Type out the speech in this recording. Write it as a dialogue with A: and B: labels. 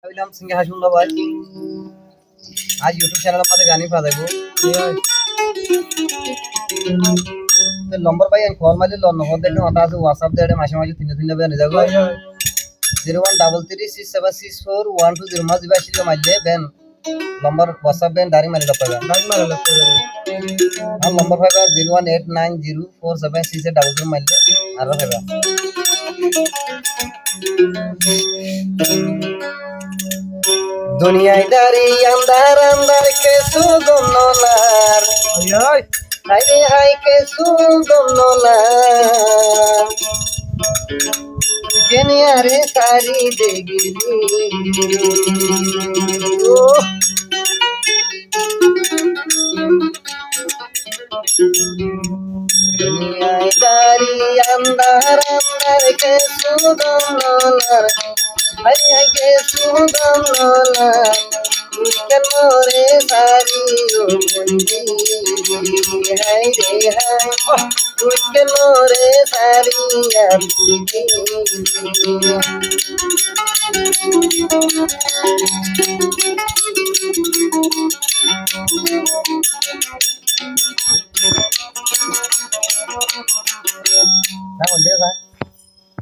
A: ভাবিলাম সিঙ্গে হাসুল্লাহ ভাই আজ ইউটিউব চ্যানেলের মধ্যে গানই পাওয়া যাবো নম্বর ভাই আমি কল মারি নম্বর দেখে ওটা আছে হোয়াটসঅ্যাপ দিয়ে মাসে মাসে তিনে তিনে বেন যাবো 0133676412 মাস দিবা আসলে মারলে বেন নম্বর হোয়াটসঅ্যাপ বেন ডাইরেক্ট মারি পাবেন আর নম্বর পাবে 018904766 মারলে আর পাবে दुनियाई दारी अंधार अंधार के सुगम नोलार हाय रे हाय के सुगम नोलार केनिया रे सारी देगिली ओ दुनियाई दारी अंधार अंधार के सुगम नोलार हाय हाय के सुगम नोलार मोरे सारी बंदी हाय रे हाय मोरे सारी बंदी ना बोल दे